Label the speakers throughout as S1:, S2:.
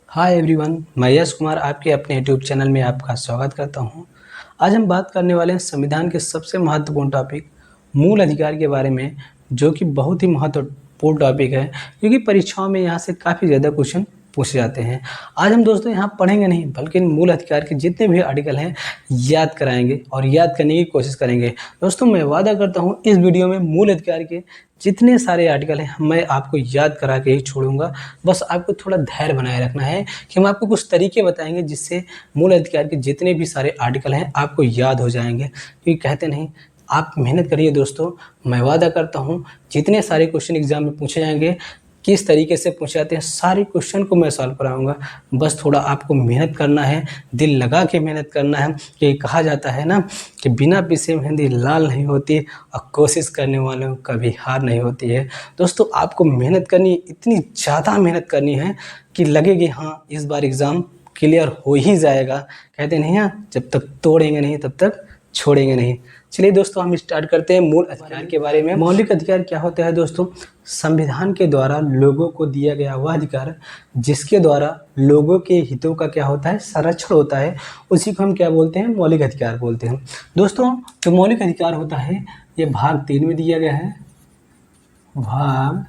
S1: Hi everyone, मैं यश कुमार आपके अपने यूट्यूब चैनल में आपका स्वागत करता हूं। आज हम बात करने वाले हैं संविधान के सबसे महत्वपूर्ण टॉपिक मूल अधिकार के बारे में, जो कि बहुत ही महत्वपूर्ण टॉपिक है क्योंकि परीक्षाओं में यहाँ से काफ़ी ज़्यादा क्वेश्चन पूछे जाते हैं। आज हम दोस्तों यहाँ पढ़ेंगे नहीं बल्कि मूल अधिकार के जितने भी आर्टिकल हैं याद कराएंगे और याद करने की कोशिश करेंगे। दोस्तों मैं वादा करता हूँ इस वीडियो में मूल अधिकार के जितने सारे आर्टिकल हैं मैं आपको याद करा के ही छोड़ूंगा। बस आपको थोड़ा धैर्य बनाए रखना है कि हम आपको कुछ तरीके बताएंगे जिससे मूल अधिकार के जितने भी सारे आर्टिकल हैं आपको याद हो जाएंगे। क्योंकि कहते नहीं, आप मेहनत करिए दोस्तों, मैं वादा करता हूँ जितने सारे क्वेश्चन एग्जाम में पूछे जाएंगे, किस तरीके से पूछे जाते हैं, सारे क्वेश्चन को मैं सॉल्व कराऊंगा। बस थोड़ा आपको मेहनत करना है, दिल लगा के मेहनत करना है। कि कहा जाता है ना कि बिना पिसे मेहंदी लाल नहीं होती और कोशिश करने वालों को कभी हार नहीं होती है। दोस्तों आपको मेहनत करनी, इतनी ज़्यादा मेहनत करनी है कि लगेगी हाँ इस बार एग्ज़ाम क्लियर हो ही जाएगा। कहते नहीं हैं, जब तक तोड़ेंगे नहीं तब तक छोड़ेंगे नहीं। चलिए दोस्तों हम स्टार्ट करते हैं मूल अधिकार के बारे में। मौलिक अधिकार क्या होता है दोस्तों? संविधान के द्वारा लोगों को दिया गया वह अधिकार जिसके द्वारा लोगों के हितों का क्या होता है, संरक्षण होता है, उसी को हम क्या बोलते हैं, मौलिक अधिकार बोलते हैं। दोस्तों जो मौलिक अधिकार होता है ये भाग 3 में दिया गया है। भाग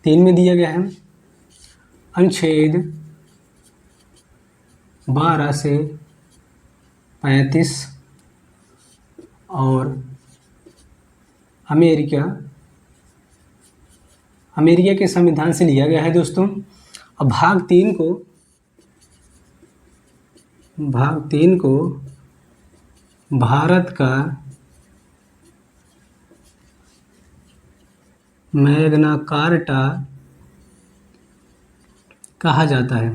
S1: 3 में दिया गया है। अनुच्छेद 12 से 35 और अमेरिका के संविधान से लिया गया है दोस्तों। अब भाग 3 को भारत का मैग्ना कार्टा कहा जाता है।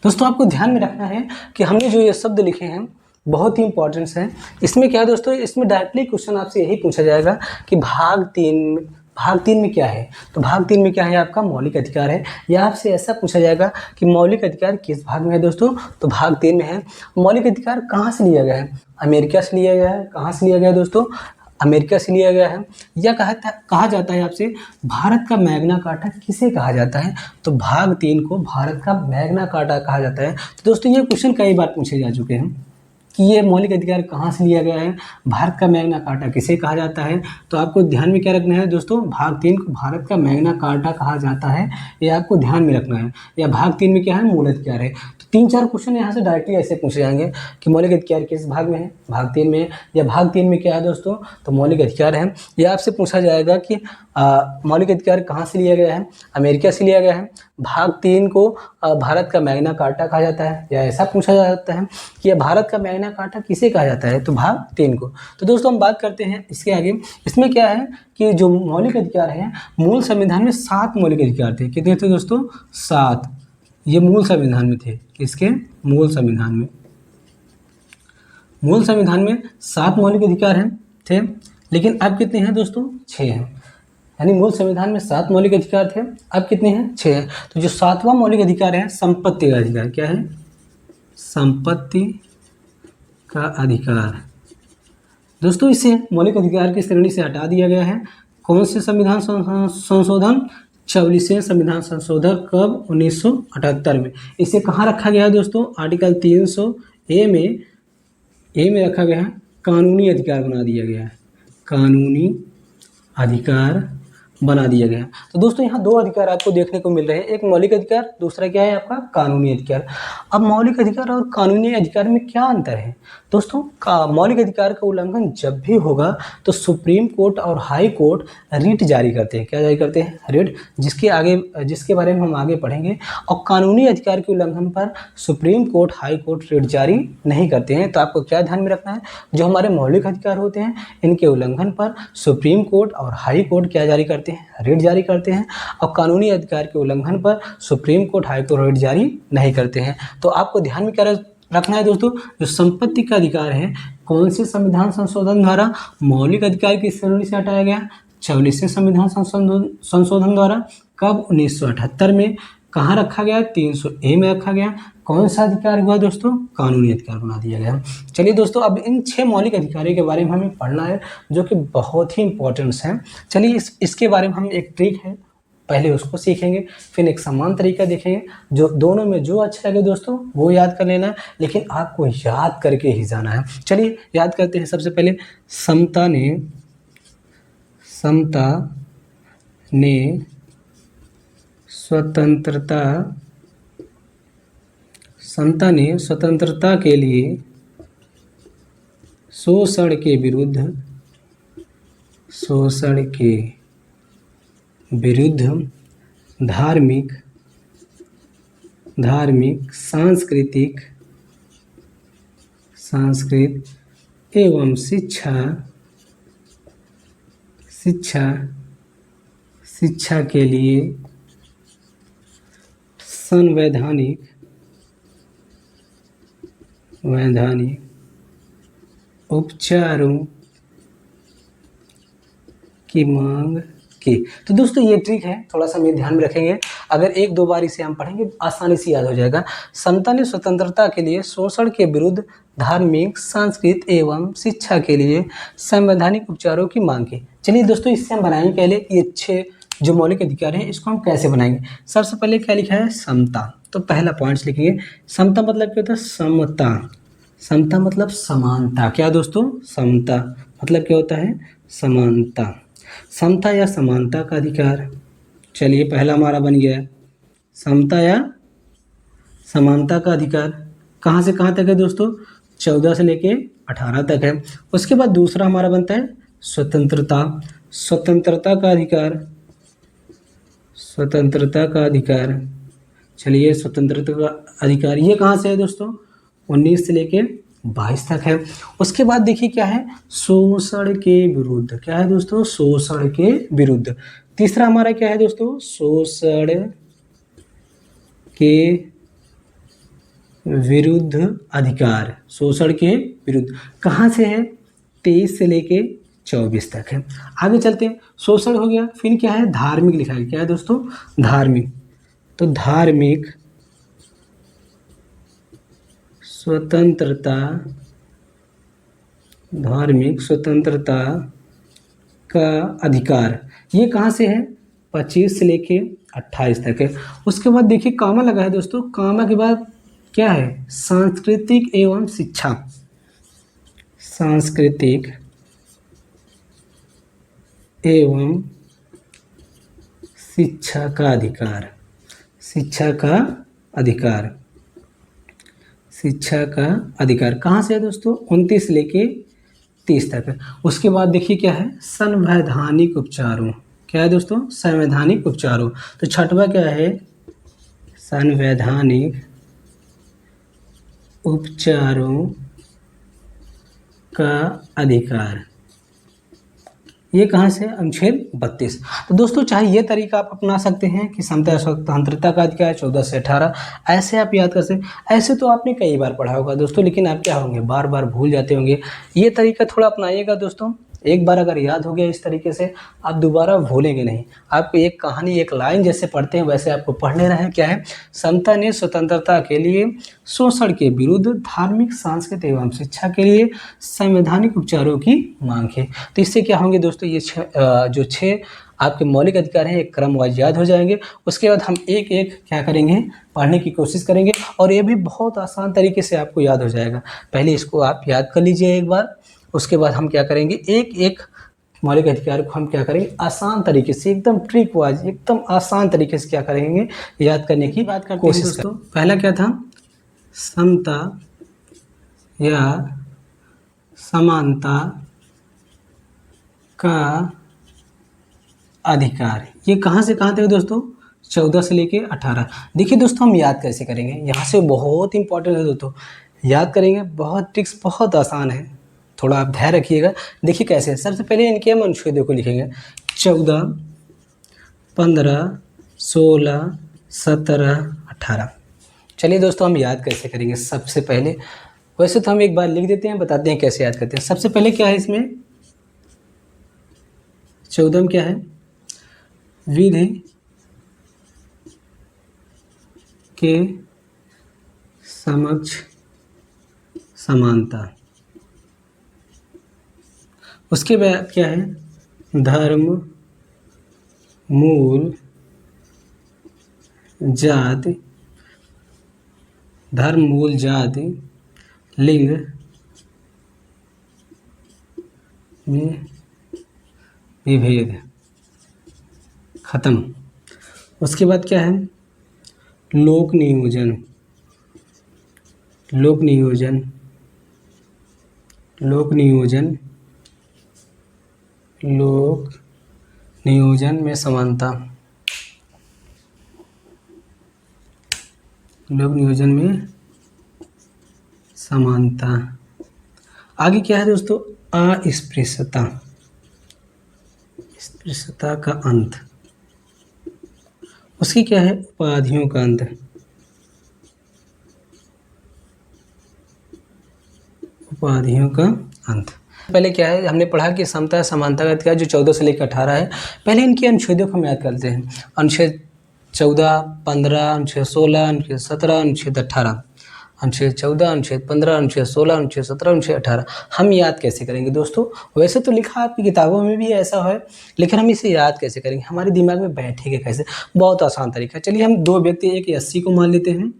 S1: दोस्तों आपको ध्यान में रखना है कि हमने जो ये शब्द लिखे हैं बहुत ही इंपॉर्टेंट है। इसमें क्या है दोस्तों, इसमें डायरेक्टली क्वेश्चन आपसे यही पूछा जाएगा कि भाग 3 में क्या है। तो भाग 3 में क्या है, आपका मौलिक अधिकार है। या आपसे ऐसा पूछा जाएगा कि मौलिक अधिकार किस भाग में है दोस्तों, तो भाग 3 में है। मौलिक अधिकार कहाँ से लिया गया है? अमेरिका से लिया गया है। कहाँ से लिया गया है दोस्तों? अमेरिका से लिया गया है। या कहा जाता है आपसे भारत का मैग्ना कार्टा किसे कहा जाता है, तो भाग 3 को भारत का मैग्ना कार्टा कहा जाता है। तो दोस्तों ये क्वेश्चन कई बार पूछे जा चुके हैं कि ये मौलिक अधिकार कहाँ से लिया गया है, भारत का मैग्ना कार्टा किसे कहा जाता है। तो आपको ध्यान में क्या रखना है दोस्तों, भाग 3 को भारत का मैग्ना कार्टा कहा जाता है, ये आपको ध्यान में रखना है। या भाग 3 में क्या है, मूल अधिकार है। तो 3-4 क्वेश्चन यहाँ से डायरेक्टली ऐसे पूछे जाएंगे कि मौलिक अधिकार किस भाग में है, भाग 3 में। या भाग 3 में क्या है दोस्तों, तो मौलिक अधिकार है। या आपसे पूछा जाएगा कि मौलिक अधिकार कहाँ से लिया गया है, अमेरिका से लिया गया है। भाग 3 को भारत का मैग्ना कार्टा कहा जाता है। या ऐसा पूछा जाता है कि भारत का मैग्ना कार्टा किसे कहा जाता है, तो भाग 3 को। तो दोस्तों हम बात करते हैं इसके आगे। इसमें क्या है कि जो मौलिक अधिकार है, मूल संविधान में 7 मौलिक अधिकार थे। कितने थे दोस्तों? 7। ये मूल संविधान में थे। किसके? मूल संविधान में 7 मौलिक अधिकार थे। लेकिन अब कितने हैं दोस्तों? 6 हैं। यानी मूल संविधान में 7 मौलिक अधिकार थे, अब कितने हैं? 6 हैं। तो जो 7वां मौलिक अधिकार है, संपत्ति का अधिकार। क्या है? संपत्ति का अधिकार। दोस्तों इसे मौलिक अधिकार की श्रेणी से हटा दिया गया है। कौन से संविधान संशोधन? 44वें संविधान संशोधन। कब? 1978 में। इसे कहाँ रखा गया है दोस्तों? आर्टिकल 300A में रखा गया है। कानूनी अधिकार बना दिया गया है। कानूनी अधिकार बना दिया गया। तो दोस्तों यहाँ 2 अधिकार आपको देखने को मिल रहे हैं, एक मौलिक अधिकार, दूसरा क्या है आपका कानूनी अधिकार। अब मौलिक अधिकार और कानूनी अधिकार में क्या अंतर है दोस्तों? मौलिक अधिकार का उल्लंघन जब भी होगा तो सुप्रीम कोर्ट और हाई कोर्ट रिट जारी करते हैं। क्या जारी करते हैं? रिट, जिसके बारे में हम आगे पढ़ेंगे। और कानूनी अधिकार के उल्लंघन पर supreme court, high court writ जारी नहीं करते हैं। तो आपको क्या ध्यान में रखना है, जो हमारे मौलिक अधिकार होते हैं इनके उल्लंघन पर सुप्रीम कोर्ट और हाई कोर्ट क्या जारी करते हैं? रिट जारी करते हैं। और कानूनी अधिकार के उल्लंघन पर supreme court, high court writ जारी नहीं करते हैं। तो आपको ध्यान में क्या रखना है दोस्तों, जो संपत्ति का अधिकार है, कौन से संविधान संशोधन द्वारा मौलिक अधिकार की श्रेणी से हटाया गया? 44वें संविधान संशोधन द्वारा। कब? 1978 में। कहाँ रखा गया? 300A में रखा गया। कौन सा अधिकार हुआ दोस्तों? कानूनी अधिकार बना दिया गया। चलिए दोस्तों अब इन 6 मौलिक अधिकारों के बारे में हमें पढ़ना है, जो कि बहुत ही इंपॉर्टेंट है। चलिए इसके बारे में हम एक ट्रिक है पहले उसको सीखेंगे, फिर एक समान तरीका देखेंगे। जो दोनों में जो अच्छा लगे दोस्तों वो याद कर लेना है, लेकिन आपको याद करके ही जाना है। चलिए याद करते हैं। सबसे पहले समता ने स्वतंत्रता के लिए शोषण के विरुद्ध धार्मिक सांस्कृतिक एवं शिक्षा के लिए संवैधानिक उपचारों की मांग की। तो दोस्तों ये ट्रिक है, थोड़ा सा मैं ध्यान में रखेंगे। अगर एक दो बार इसे हम पढ़ेंगे आसानी से याद हो जाएगा। समता ने स्वतंत्रता के लिए शोषण के विरुद्ध धार्मिक, सांस्कृतिक एवं शिक्षा के लिए संवैधानिक उपचारों की मांग की। चलिए दोस्तों इससे हम बनाएंगे पहले ये 6 जो मौलिक अधिकार हैं इसको हम कैसे बनाएंगे। सबसे पहले क्या लिखा है? समता। तो पहला पॉइंट लिखिए, समता मतलब क्या होता है? समता। समता मतलब समानता। क्या दोस्तों? समता मतलब क्या होता है? समानता। समता या समानता का अधिकार। चलिए पहला हमारा बन गया समता या समानता का अधिकार। कहाँ से कहाँ तक है दोस्तों? 14 से लेके 18 तक है। उसके बाद दूसरा हमारा बनता है स्वतंत्रता। स्वतंत्रता का अधिकार। चलिए स्वतंत्रता का अधिकार ये कहाँ से है दोस्तों? 19 से लेके 22 तक है। उसके बाद देखिए क्या है? शोषण के विरुद्ध। क्या है दोस्तों? शोषण के विरुद्ध। तीसरा हमारा क्या है दोस्तों? शोषण के विरुद्ध अधिकार। शोषण के विरुद्ध कहाँ से है? 23 से लेके 24 तक है। आगे चलते हैं। शोषण हो गया, फिर क्या है? धार्मिक लिखा है। क्या है दोस्तों? धार्मिक। तो धार्मिक स्वतंत्रता का अधिकार ये कहाँ से है? 25 से लेके 28 तक है। उसके बाद देखिए कामा लगा है दोस्तों। कामा के बाद क्या है? सांस्कृतिक एवं शिक्षा। सांस्कृतिक एवं शिक्षा का अधिकार। शिक्षा का अधिकार कहाँ से है दोस्तों? 29 लेके 30 तक है। उसके बाद देखिए क्या है? संवैधानिक उपचारों। क्या है दोस्तों? संवैधानिक उपचारों। तो छठवा क्या है? संवैधानिक उपचारों का अधिकार। ये कहाँ से? अनुच्छेद 32। तो दोस्तों चाहे ये तरीका आप अपना सकते हैं कि समता या स्वतंत्रता का अधिकार 14 से 18 ऐसे आप याद कर सकते। ऐसे तो आपने कई बार पढ़ा होगा दोस्तों, लेकिन आप क्या होंगे बार बार भूल जाते होंगे। ये तरीका थोड़ा अपनाइएगा दोस्तों। एक बार अगर याद हो गया इस तरीके से आप दोबारा भूलेंगे नहीं। आपको एक कहानी एक लाइन जैसे पढ़ते हैं वैसे आपको पढ़ने रहे। क्या है? समता ने स्वतंत्रता के लिए शोषण के विरुद्ध धार्मिक, सांस्कृतिक एवं शिक्षा के लिए संवैधानिक उपचारों की मांग है। तो इससे क्या होंगे दोस्तों? ये जो 6 आपके मौलिक अधिकार हैं एक क्रम वाइज याद हो जाएंगे। उसके बाद हम एक एक क्या करेंगे? पढ़ने की कोशिश करेंगे और ये भी बहुत आसान तरीके से आपको याद हो जाएगा। पहले इसको आप याद कर लीजिए एक बार। उसके बाद हम क्या करेंगे? एक एक मौलिक अधिकार को हम क्या करेंगे? आसान तरीके से एकदम ट्रिक वाइज एकदम आसान तरीके से क्या करेंगे? याद करने की बात करते हैं दोस्तों। पहला क्या था? समता या समानता का अधिकार। ये कहाँ से कहाँ तक दोस्तों? 14 से लेके 18। देखिए दोस्तों हम याद कैसे करेंगे? यहाँ से बहुत इंपॉर्टेंट है दोस्तों। याद करेंगे, बहुत ट्रिक्स बहुत आसान है, थोड़ा आप ध्यान रखिएगा। देखिए कैसे। सबसे पहले इनके हम अनुच्छेदों को लिखेंगे। 14, 15, 16, 17, 18। चलिए दोस्तों हम याद कैसे करेंगे? सबसे पहले वैसे तो हम एक बार लिख देते हैं, बताते हैं कैसे याद करते हैं। सबसे पहले क्या है इसमें? 14 में क्या है? विधि के समक्ष समानता। उसके बाद क्या है? धर्म, मूल जाति, धर्म, मूल, जाति, लिंग में विभेद खत्म। उसके बाद क्या है, लोक नियोजन, लोक नियोजन, लोक नियोजन, लोक नियोजन में समानता, लोक नियोजन में समानता। आगे क्या है दोस्तों, अस्पृश्यता, अस्पृश्यता का अंत। उसकी क्या है, उपाधियों का अंत, उपाधियों का अंत। पहले क्या है, हमने पढ़ा कि समता समानता का क्या जो 14 से लेकर 18 है। पहले इनके अनुच्छेदों को हम याद करते हैं। अनुच्छेद 14, 15, अनुच्छेद 16, अनुच्छेद 17, अनुच्छेद 18, अनुच्छेद 14, अनुच्छेद 15, अनुच्छेद 16, अनुच्छेद 17, अनुच्छेद 18। हम याद कैसे करेंगे दोस्तों? वैसे तो लिखा आपकी किताबों में भी ऐसा है, लेकिन हम इसे याद कैसे करेंगे, हमारे दिमाग में बैठेगा कैसे? बहुत आसान तरीका है। चलिए हम दो व्यक्ति, एक एससी को मान लेते हैं,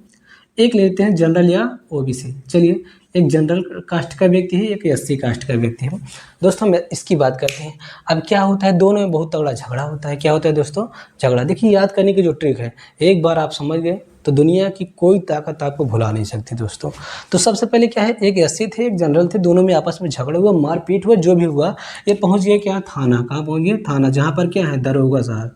S1: एक लेते हैं जनरल या ओबीसी। चलिए एक जनरल कास्ट का व्यक्ति है, एक एससी कास्ट का व्यक्ति है। दोस्तों हम इसकी बात करते हैं। अब क्या होता है, दोनों में बहुत तगड़ा झगड़ा होता है। क्या होता है दोस्तों? झगड़ा। देखिए याद करने की जो ट्रिक है, एक बार आप समझ गए तो दुनिया की कोई ताकत आपको भुला नहीं सकती दोस्तों। तो सबसे पहले क्या है, एक एससी थे, एक जनरल थे, दोनों में आपस में झगड़ा हुआ, मारपीट हुआ, जो भी हुआ, ये पहुंच गया क्या, थाना। कहाँ पहुंच गया? थाना, जहाँ पर क्या है, दरोगा साहब।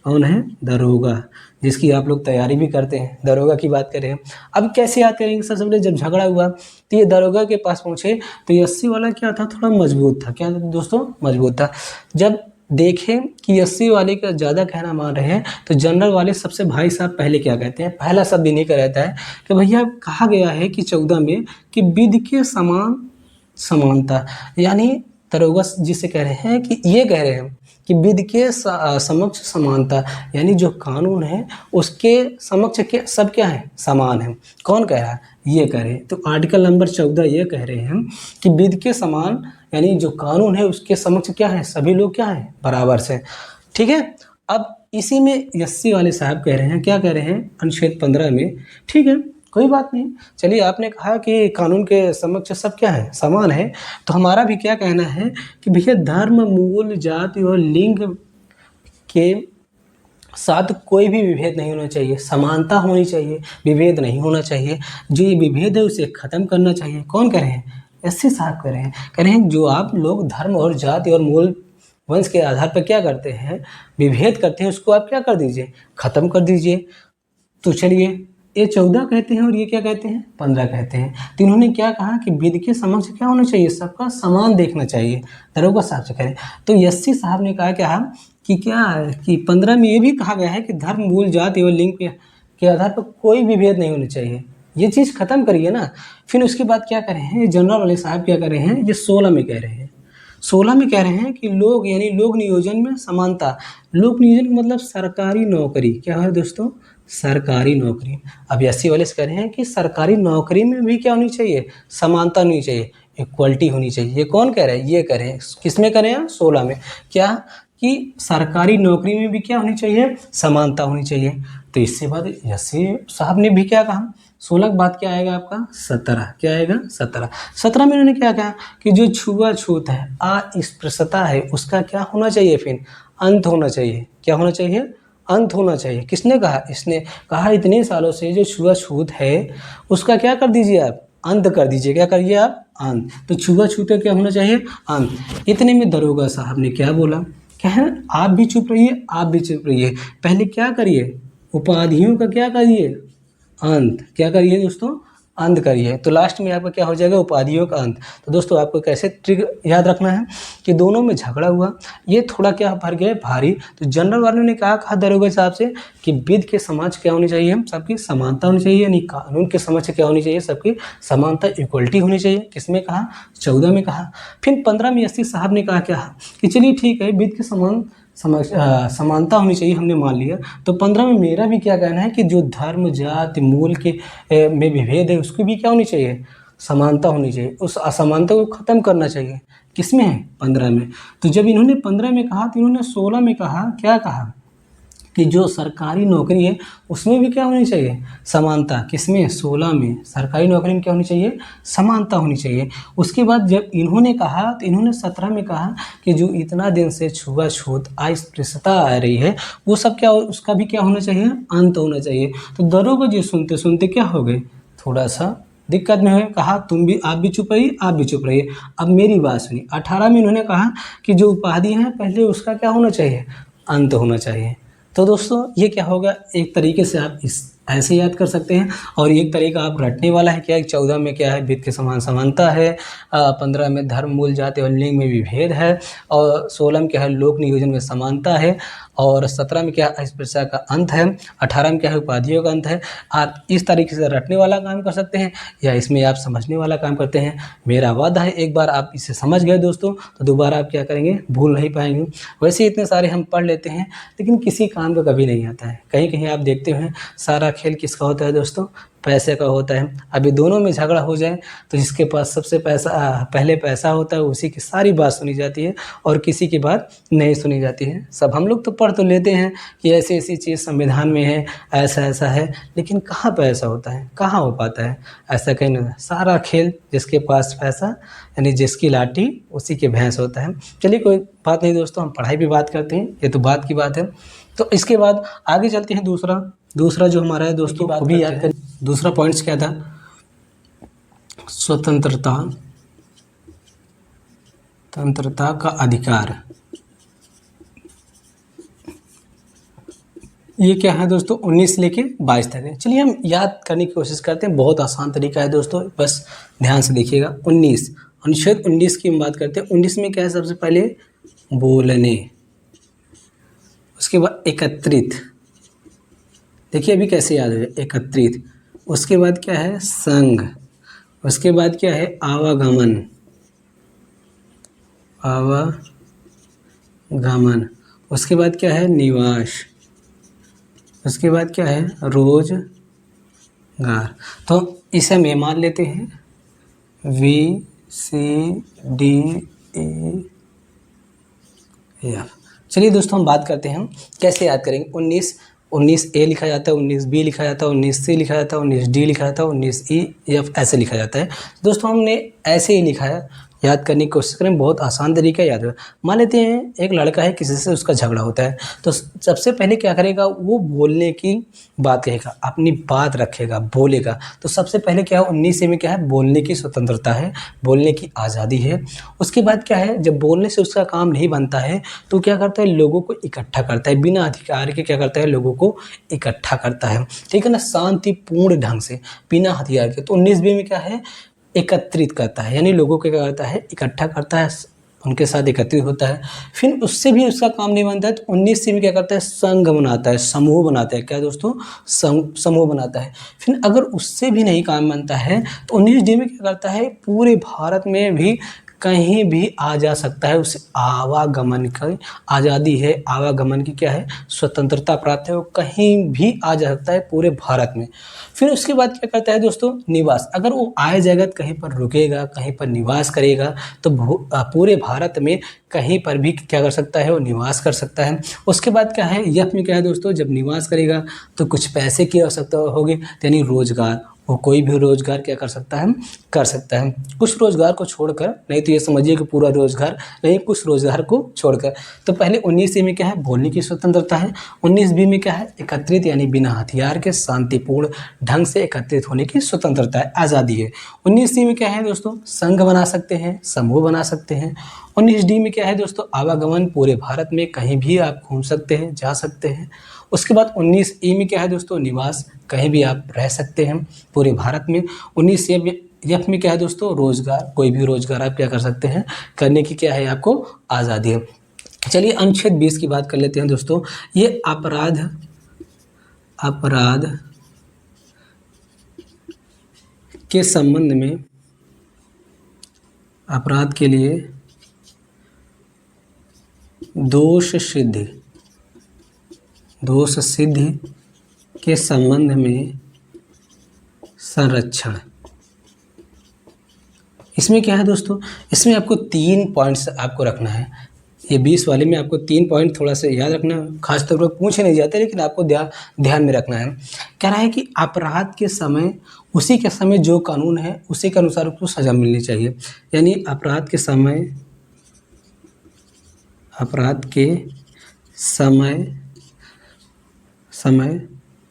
S1: कौन है? दरोगा, जिसकी आप लोग तैयारी भी करते हैं, दरोगा की बात करें। अब कैसे याद करेंगे? सबसे पहले जब झगड़ा हुआ तो ये दरोगा के पास पहुंचे, तो ये एससी वाला क्या था, थोड़ा मजबूत था। क्या दोस्तों? मजबूत था। जब देखें कि एससी वाले का ज़्यादा कहना मान रहे हैं, तो जनरल वाले सबसे भाई साहब पहले क्या कहते हैं, पहला शब्द इन्हीं का रहता है कि भैया कहा गया है कि 14 में कि विधि के समान समानता, यानी दरोगा जिसे कह रहे हैं कि ये कह रहे हैं कि विधि के समक्ष समानता, यानी जो कानून है उसके समक्ष के सब क्या है, समान है। कौन कह रहा है? ये कह रहे हैं। तो आर्टिकल नंबर 14 ये कह रहे हैं कि विधि के समान, यानी जो कानून है उसके समक्ष क्या है, सभी लोग क्या है, बराबर से। ठीक है। अब इसी में एससी वाले साहब कह रहे हैं, क्या कह रहे हैं, अनुच्छेद 15 में, ठीक है कोई बात नहीं, चलिए आपने कहा कि कानून के समक्ष सब क्या है, समान है, तो हमारा भी क्या कहना है कि भैया धर्म, मूल, जाति और लिंग के साथ कोई भी विभेद नहीं होना चाहिए, समानता होनी चाहिए, विभेद नहीं होना चाहिए। जो ये विभेद है उसे खत्म करना चाहिए। कौन कह रहे हैं? एससी साहब कह रहे हैं। कह रहे हैं जो आप लोग धर्म और जाति और मूल वंश के आधार पर क्या करते हैं, विभेद करते हैं, उसको आप क्या कर दीजिए, खत्म कर दीजिए। तो चलिए ये 14 कहते हैं और ये क्या कहते हैं, 15 कहते हैं। तो इन्होंने क्या कहा कि विधि के समक्ष क्या होना चाहिए, सबका समान देखना चाहिए, दरोगा साहब से करें। तो एससी साहब ने कहा क्या कि क्या कि 15 में ये भी कहा गया है कि धर्म, मूल, जाति और लिंग के आधार पर कोई विभेद नहीं होना चाहिए। ये चीज़ खत्म करिए ना। फिर उसके बाद क्या कर रहे हैं, जनरल वाले साहब क्या कर रहे हैं, ये 16 में कह रहे हैं, 16 में कह रहे हैं कि लोग, यानी लोक नियोजन में समानता। लोक नियोजन का मतलब सरकारी नौकरी। क्या है दोस्तों? सरकारी नौकरी। अब एससी वाले से कह रहे हैं कि सरकारी नौकरी में भी क्या होनी चाहिए, समानता होनी चाहिए, इक्वलिटी होनी चाहिए। ये कौन कह रहा है? ये कह रहे हैं। किस में कह रहे हैं? 16 में। क्या कि सरकारी नौकरी में भी क्या होनी चाहिए, समानता होनी चाहिए। तो इससे बाद एससी साहब ने भी क्या कहा, 16 के बाद क्या आएगा आपका, 17। क्या आएगा? 17। 17 में उन्होंने क्या कहा कि जो छुआछूत है, अस्पृश्यता है, उसका क्या होना चाहिए, फिर अंत होना चाहिए। क्या होना चाहिए? अंत होना चाहिए। किसने कहा? इसने कहा इतने सालों से जो छुआछूत है उसका क्या कर दीजिए आप, अंत कर दीजिए। क्या करिए आप? अंत। तो छुआछूत क्या होना चाहिए, अंत। इतने में दरोगा साहब ने क्या बोला, क्या है, आप भी चुप रहिए, आप भी चुप रहिए, पहले क्या करिए, उपाधियों का क्या करिए, अंत। क्या करिए दोस्तों? अंत करिए। तो लास्ट में आपका क्या हो जाएगा, उपाधियों का अंत। तो दोस्तों आपको कैसे ट्रिक याद रखना है कि दोनों में झगड़ा हुआ, ये थोड़ा क्या भर गया, भारी। तो जनरल वालों ने कहा दरोगा साहब से कि विधि के समाज क्या होनी चाहिए, सबकी समानता होनी चाहिए, यानी कानून के समक्ष क्या होनी चाहिए, सबकी समानता, इक्वलिटी होनी चाहिए। किसमें कहा? 14 में कहा। फिर 15 में एससी साहब ने कहा क्या कि चलिए ठीक है, विधि के समानता होनी चाहिए, हमने मान लिया। तो 15 में मेरा भी क्या कहना है कि जो धर्म, जाति, मूल के में विभेद है उसकी भी क्या होनी चाहिए, समानता होनी चाहिए। उस असमानता को खत्म करना चाहिए। किसमें है? 15 में। तो जब इन्होंने 15 में कहा तो इन्होंने 16 में कहा, क्या कहा कि जो सरकारी नौकरी है उसमें भी क्या होनी चाहिए, समानता। किसमें, 16 में सरकारी नौकरी में क्या होनी चाहिए, समानता होनी चाहिए। उसके बाद जब इन्होंने कहा तो इन्होंने 17 में कहा कि जो इतना दिन से छुआछूत अस्पृश्यता आ रही है वो सब क्या, उसका भी क्या होना चाहिए, अंत होना चाहिए। तो दरोगा जी सुनते सुनते क्या हो गए, थोड़ा सा दिक्कत में है। कहा तुम भी, आप भी चुप रहिए, आप भी चुप रहिए। अब मेरी बात सुनिए, 18 में इन्होंने कहा कि जो उपाधि है पहले उसका क्या होना चाहिए, अंत होना चाहिए। तो दोस्तों ये क्या होगा, एक तरीके से आप इस ऐसे याद कर सकते हैं। और एक तरीका आप रटने वाला है, क्या है, 14 में क्या है, वित्त के समान समानता है, 15 में धर्म मूल जाति और लिंग में विभेद है, और 16 में क्या है, लोक नियोजन में समानता है, और 17 में क्या है, अस्पृश्यता का अंत है, 18 में क्या है, उपाधियों का अंत है। आप इस तरीके से रटने वाला काम कर सकते हैं या इसमें आप समझने वाला काम करते हैं। मेरा वादा है एक बार आप इसे समझ गए दोस्तों तो दोबारा आप क्या करेंगे, भूल नहीं पाएंगे। वैसे इतने सारे हम पढ़ लेते हैं लेकिन किसी काम का कभी नहीं आता है। कहीं कहीं आप देखते हैं सारा खेल किसका होता है दोस्तों, पैसे का होता है। अभी दोनों में झगड़ा हो जाए तो जिसके पास सबसे पहले पैसा होता है उसी की सारी बात सुनी जाती है और किसी की बात नहीं सुनी जाती है। सब हम लोग तो पढ़ तो लेते हैं कि ऐसी ऐसी चीज़ संविधान में है, ऐसा ऐसा है, लेकिन कहाँ पे ऐसा होता है, कहाँ हो पाता है, ऐसा कहीं नहीं। सारा खेल जिसके पास पैसा यानी जिसकी लाठी उसी के भैंस होता है। चलिए कोई बात नहीं दोस्तों, हम पढ़ाई भी बात करते हैं, ये तो बात की बात है। तो इसके बाद आगे चलते हैं। दूसरा जो हमारा है दोस्तों, वो भी याद करें। दूसरा पॉइंट्स क्या था, स्वतंत्रता का अधिकार। ये क्या है दोस्तों, 19 से लेके 22 तक है। चलिए हम याद करने की कोशिश करते हैं, बहुत आसान तरीका है दोस्तों, बस ध्यान से देखिएगा। 19 अनुच्छेद 19 की हम बात करते हैं। 19 में क्या है, सबसे पहले बोलने, उसके बाद एकत्रित, देखिए अभी कैसे याद है, एकत्रित। उसके बाद क्या है, संघ। उसके बाद क्या है, आवागमन। उसके बाद क्या है, निवास। उसके बाद क्या है, रोजगार। तो इसे हम मान लेते हैं VCDEF। चलिए दोस्तों हम बात करते हैं कैसे याद करेंगे। 19 ए लिखा जाता है, 19 बी लिखा जाता है, 19 सी लिखा जाता है, 19 डी लिखा जाता है, 19 EF ऐसे लिखा जाता है। दोस्तों हमने ऐसे ही लिखा है, याद करने की कोशिश करें, बहुत आसान तरीका याद है। मान लेते हैं एक लड़का है, किसी से उसका झगड़ा होता है, तो सबसे पहले क्या करेगा, वो बोलने की बात कहेगा, अपनी बात रखेगा, बोलेगा। तो सबसे पहले क्या है, 19 में क्या है, बोलने की स्वतंत्रता है, बोलने की आज़ादी है। उसके बाद क्या है, जब बोलने से उसका काम नहीं बनता है तो क्या करता है, लोगों को इकट्ठा करता है, बिना अधिकार के क्या करता है, लोगों को इकट्ठा करता है, ठीक है ना, शांतिपूर्ण ढंग से, बिना हथियार के। तो 19 बी में क्या है, एकत्रित करता है, यानी लोगों को क्या करता है, इकट्ठा करता है, उनके साथ एकत्रित होता है। फिर उससे भी उसका काम नहीं बनता है तो 19 में क्या करता है, संघ बनाता है, समूह बनाता है। क्या दोस्तों, समूह बनाता है। फिर अगर उससे भी नहीं काम बनता है तो 19 डी में क्या करता है, पूरे भारत में भी कहीं भी आ जा सकता है, उसे आवागमन की आज़ादी है, आवागमन की क्या है, स्वतंत्रता प्राप्त है, वो कहीं भी आ जा सकता है पूरे भारत में। फिर उसके बाद क्या करता है दोस्तों, निवास। अगर वो आए जाएगा कहीं पर रुकेगा, कहीं पर निवास करेगा तो पूरे भारत में कहीं पर भी क्या कर सकता है, वो निवास कर सकता है। उसके बाद क्या है, यफ में क्या है दोस्तों, जब निवास करेगा तो कुछ पैसे की आवश्यकता होगी, यानी रोजगार। वो कोई भी रोजगार क्या कर सकता है, कर सकता है, कुछ रोजगार को छोड़कर, नहीं तो ये समझिए कि पूरा रोजगार नहीं, कुछ रोजगार को छोड़कर। तो पहले 19 में क्या है, बोलने की स्वतंत्रता है। 19 बी में क्या है, एकत्रित यानी बिना हथियार के शांतिपूर्ण ढंग से एकत्रित होने की स्वतंत्रता है, आज़ादी है। 19 में क्या है दोस्तों, संघ बना सकते हैं, समूह बना सकते हैं। 19 डी में क्या है दोस्तों, आवागमन, पूरे भारत में कहीं भी आप घूम सकते हैं, जा सकते हैं। उसके बाद 19 ई में क्या है दोस्तों, निवास, कहीं भी आप रह सकते हैं पूरे भारत में। 19 एफ में क्या है दोस्तों, रोजगार, कोई भी रोजगार आप क्या कर सकते हैं, करने की क्या है, आपको आज़ादी है। चलिए अनुच्छेद 20 की बात कर लेते हैं दोस्तों। ये अपराध के संबंध में, अपराध के लिए दोष सिद्धि के संबंध में संरक्षण। इसमें क्या है दोस्तों, इसमें आपको 3 पॉइंट्स आपको रखना है। ये 20 वाले में आपको 3 पॉइंट थोड़ा सा याद रखना, खास तौर पर पूछे नहीं जाते लेकिन आपको ध्यान में रखना है। कह रहा है कि अपराध के समय उसी के समय जो कानून है उसी के अनुसार उसको सज़ा मिलनी चाहिए। यानी अपराध के समय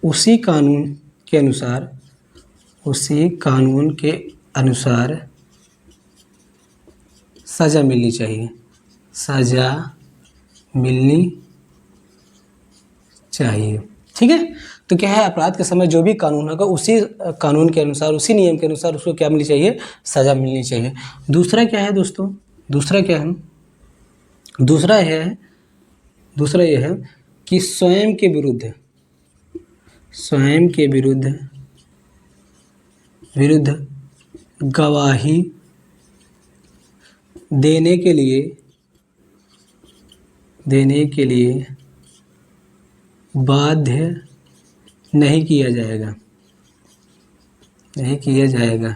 S1: उसी कानून के अनुसार सज़ा मिलनी चाहिए, ठीक है। तो क्या है, अपराध के समय जो भी कानून होगा उसी कानून के अनुसार, उसी नियम के अनुसार उसको क्या मिलनी चाहिए, सज़ा मिलनी चाहिए। दूसरा क्या है दोस्तों, दूसरा यह है कि स्वयं के विरुद्ध गवाही देने के लिए बाध्य नहीं किया जाएगा।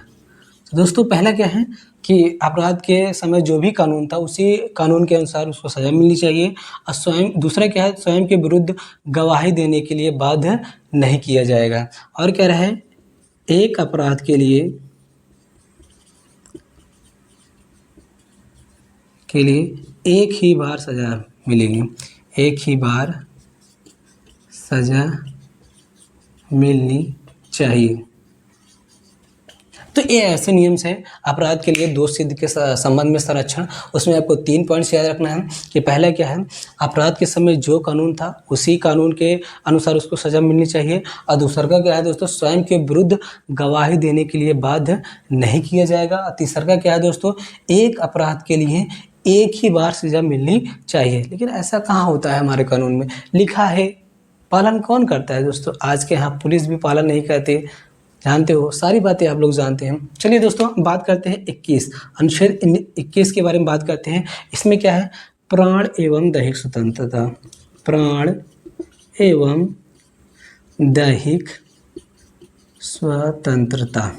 S1: तो दोस्तों पहला क्या है कि अपराध के समय जो भी कानून था उसी कानून के अनुसार उसको सज़ा मिलनी चाहिए। और दूसरा क्या है, स्वयं के विरुद्ध गवाही देने के लिए बाध्य नहीं किया जाएगा। और कह रहा है एक अपराध के लिए एक ही बार सज़ा मिलेगी, सज़ा मिलनी चाहिए। तो ये ऐसे नियम्स हैं अपराध के लिए दोष सिद्ध के संबंध में संरक्षण। उसमें आपको 3 पॉइंट्स याद रखना है कि पहला क्या है, अपराध के समय जो कानून था उसी कानून के अनुसार उसको सज़ा मिलनी चाहिए। और दूसरा का क्या है दोस्तों, स्वयं के विरुद्ध गवाही देने के लिए बाध्य नहीं किया जाएगा। और तीसरा का क्या है दोस्तों, एक अपराध के लिए एक ही बार सज़ा मिलनी चाहिए। लेकिन ऐसा कहाँ होता है हमारे कानून में, लिखा है, पालन कौन करता है दोस्तों? आज के यहाँ पुलिस भी पालन नहीं करते, जानते हो, सारी बातें आप लोग जानते हैं। चलिए दोस्तों बात करते हैं 21 अनुच्छेद 21 के बारे में बात करते हैं। इसमें क्या है, प्राण एवं दैहिक स्वतंत्रता, प्राण एवं दैहिक स्वतंत्रता।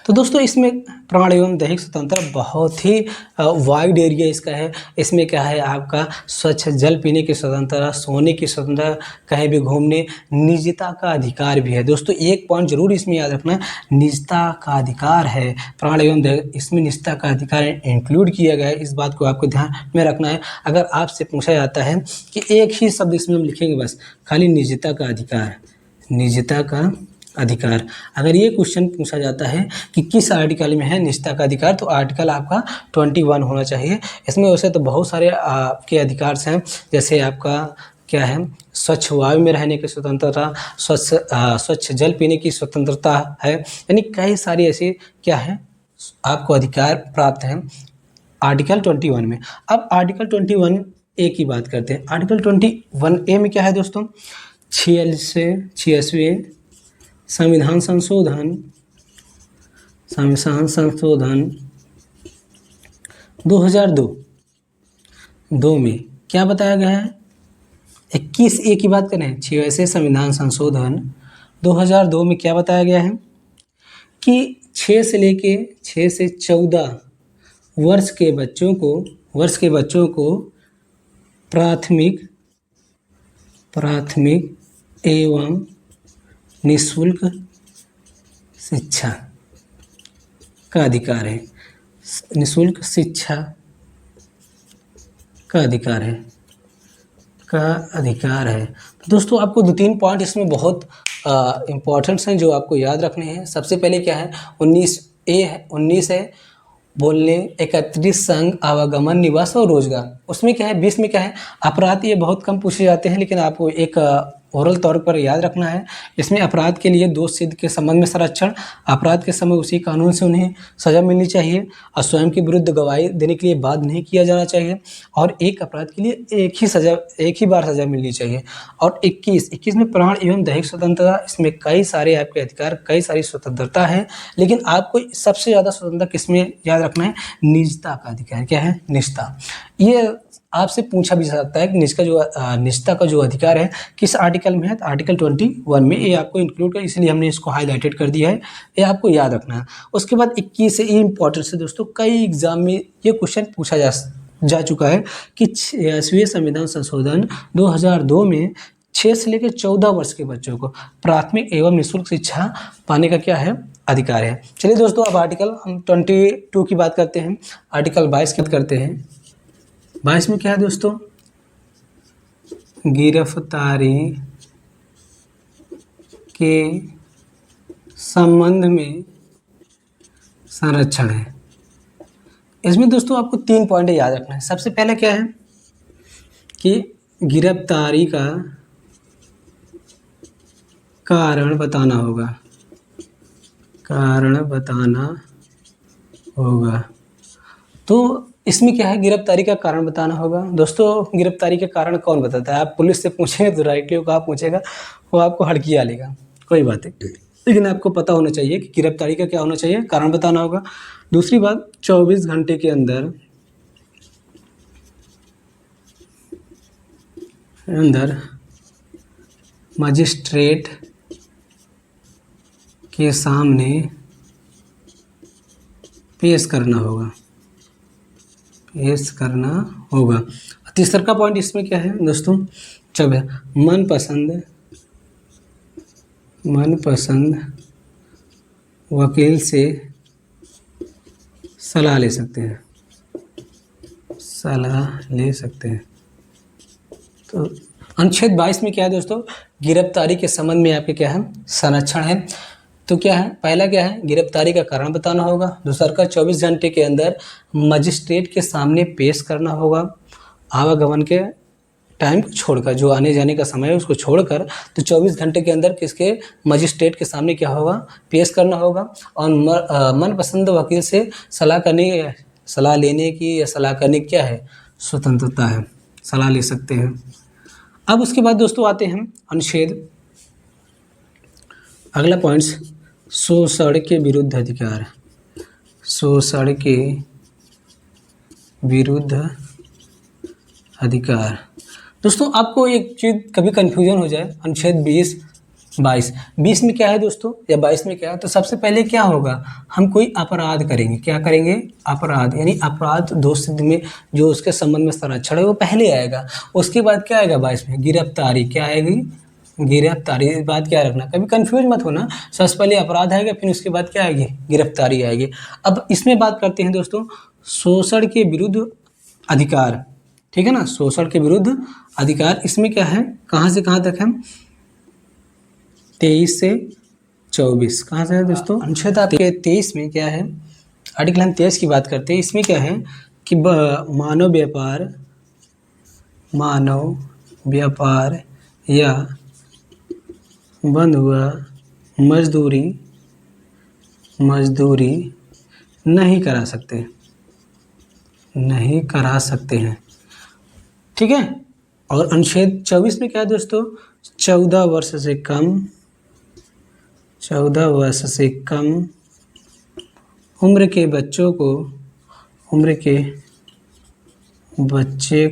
S1: तो दोस्तों इसमें प्राण एवं दैहिक स्वतंत्रता बहुत ही वाइड एरिया इसका है। इसमें क्या है, आपका स्वच्छ जल पीने की स्वतंत्रता, सोने की स्वतंत्रता, कहीं भी घूमने, निजता का अधिकार भी है। दोस्तों एक पॉइंट जरूर इसमें याद रखना, निजता का अधिकार है प्राण एवं दैहिक, इसमें निजता का अधिकार इंक्लूड किया गया है। इस बात को आपको ध्यान में रखना है। अगर आपसे पूछा जाता है कि एक ही शब्द इसमें हम लिखेंगे बस, खाली निजता का अधिकार, निजता का अधिकार, अगर ये क्वेश्चन पूछा जाता है कि किस आर्टिकल में है निजता का अधिकार, तो आर्टिकल आपका 21 होना चाहिए। इसमें वैसे तो बहुत सारे आपके अधिकार हैं, जैसे आपका क्या है, स्वच्छ वायु में रहने की स्वतंत्रता, स्वच्छ जल पीने की स्वतंत्रता है, यानी कई सारी ऐसी क्या है आपको अधिकार प्राप्त हैं आर्टिकल 21 में। अब आर्टिकल 21A की बात करते हैं। आर्टिकल 21A में क्या है दोस्तों, 86वें संविधान संशोधन 2002 में क्या बताया गया है, 21A की बात करें, 86वें संविधान संशोधन 2002 में क्या बताया गया है कि 6 से 14 वर्ष के बच्चों को प्राथमिक एवं निःशुल्क शिक्षा का अधिकार है, निःशुल्क शिक्षा का अधिकार है। तो दोस्तों आपको 2-3 पॉइंट इसमें बहुत इम्पोर्टेंट्स हैं जो आपको याद रखने हैं। सबसे पहले क्या है, 19 है बोलने, एकत्रित संघ, आवागमन, निवास और रोजगार। उसमें क्या है, 20 में क्या है, अपराध ये बहुत कम पूछे जाते हैं लेकिन आपको एक ओरल तौर पर याद रखना है। इसमें अपराध के लिए दोष सिद्ध के संबंध में संरक्षण, अपराध के समय उसी कानून से उन्हें सजा मिलनी चाहिए और स्वयं के विरुद्ध गवाही देने के लिए बाध्य नहीं किया जाना चाहिए, और एक अपराध के लिए एक ही बार सजा मिलनी चाहिए। और 21 में प्राण एवं दैहिक स्वतंत्रता, इसमें कई सारे आपके अधिकार, कई सारी स्वतंत्रता है, लेकिन आपको सबसे ज़्यादा स्वतंत्रता किसमें याद रखना है, निजता का अधिकार। क्या है, निजता। ये आपसे पूछा भी जा सकता है कि निजता का जो अधिकार है किस आर्टिकल में है, तो आर्टिकल 21 में। ये आपको इंक्लूड कर, इसलिए हमने इसको हाईलाइटेड कर दिया है, ये आपको याद रखना है। उसके बाद 21 से ये इंपॉर्टेंट है दोस्तों, कई एग्जाम में ये क्वेश्चन पूछा जा चुका है कि 86वें संविधान संशोधन 2002 में 6 से लेकर 14 वर्ष के बच्चों को प्राथमिक एवं निःशुल्क शिक्षा पाने का क्या है, अधिकार है। चलिए दोस्तों, अब आर्टिकल हम 22 की बात करते हैं, आर्टिकल 22 की बात करते हैं। 22 में क्या है दोस्तों, गिरफ्तारी के संबंध में संरक्षण है। इसमें दोस्तों आपको 3 पॉइंट याद रखना है। सबसे पहले क्या है कि गिरफ्तारी का कारण बताना होगा, कारण बताना होगा। तो इसमें क्या है, गिरफ्तारी का कारण बताना होगा। दोस्तों, गिरफ्तारी के कारण कौन बताता है? आप पुलिस से पूछेंगे तो राइटली को आप पूछेगा, वो आपको हड़किया लेगा, कोई बात नहीं, लेकिन आपको पता होना चाहिए कि गिरफ्तारी का क्या होना चाहिए, कारण बताना होगा। दूसरी बात, 24 घंटे के अंदर मजिस्ट्रेट के सामने पेश करना होगा, पेश करना होगा। तीसरा का पॉइंट इसमें क्या है दोस्तों, जब मनपसंद वकील से सलाह ले सकते हैं, सलाह ले सकते हैं। तो अनुच्छेद 22 में क्या है दोस्तों, गिरफ्तारी के संबंध में आपके क्या है, संरक्षण है। तो क्या है, पहला क्या है, गिरफ्तारी का कारण बताना होगा। दूसरा का 24 घंटे के अंदर मजिस्ट्रेट के सामने पेश करना होगा। आवागमन के टाइम को छोड़कर, जो आने जाने का समय है उसको छोड़कर, तो 24 घंटे के अंदर किसके, मजिस्ट्रेट के सामने क्या होगा, पेश करना होगा। और मनपसंद वकील से सलाह लेने की या सलाह करने की क्या है, स्वतंत्रता है, सलाह ले सकते हैं। अब उसके बाद दोस्तों आते हैं अनुच्छेद, अगला पॉइंट्स, शोषण के विरुद्ध अधिकार, शोषण के विरुद्ध अधिकार। दोस्तों, आपको एक चीज़ कभी कन्फ्यूजन हो जाए, अनुच्छेद 20 में क्या है दोस्तों, या 22 में क्या है, तो सबसे पहले क्या होगा, हम कोई अपराध करेंगे, क्या करेंगे, अपराध, यानी अपराध दोष में जो उसके संबंध में संरक्षण है वो पहले आएगा। उसके बाद क्या आएगा 22 में, गिरफ्तारी, क्या आएगी, गिरफ्तारी। इस बात क्या रखना, कभी कंफ्यूज मत होना, सबसे पहले अपराध आएगा, फिर उसके बाद क्या आएगी, गिरफ्तारी आएगी। अब इसमें बात करते हैं दोस्तों, शोषण के विरुद्ध अधिकार, ठीक है ना, शोषण के विरुद्ध अधिकार। इसमें क्या है, कहाँ से कहाँ तक है, 23 से 24, कहाँ से है दोस्तों, अनुच्छेद आपके 23 में क्या है, आर्टिकल हम 23 की बात करते हैं। इसमें क्या है कि मानव व्यापार या बंधुआ मजदूरी नहीं करा सकते हैं, ठीक है। और अनुच्छेद 24 में क्या है दोस्तों, 14 वर्ष से कम उम्र के बच्चे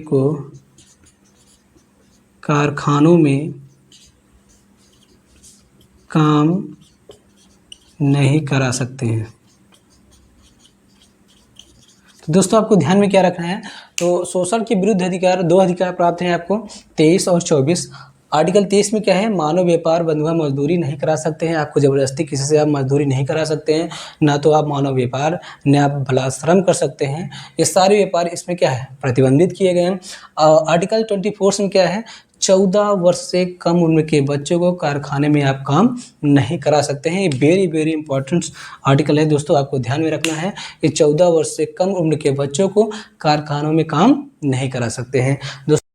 S1: को कारखानों में काम नहीं करा सकते हैं। तो दोस्तों, आपको ध्यान में क्या रखना है, तो शोषण के विरुद्ध अधिकार, 2 अधिकार प्राप्त हैं आपको, 23 और 24। आर्टिकल 23 में क्या है, मानव व्यापार बंधुआ मजदूरी नहीं करा सकते हैं, आपको ज़बरदस्ती किसी से आप मजदूरी नहीं करा सकते हैं, ना तो आप मानव व्यापार, न आप बलात्श्रम कर सकते हैं। ये सारे व्यापार इसमें क्या है, प्रतिबंधित किए गए हैं। आर्टिकल 24 में क्या है, 14 वर्ष से कम उम्र के बच्चों को कारखाने में आप काम नहीं करा सकते हैं। ये वेरी वेरी इंपॉर्टेंट आर्टिकल है दोस्तों, आपको ध्यान में रखना है कि 14 वर्ष से कम उम्र के बच्चों को कारखानों में काम नहीं करा सकते हैं दोस्तों।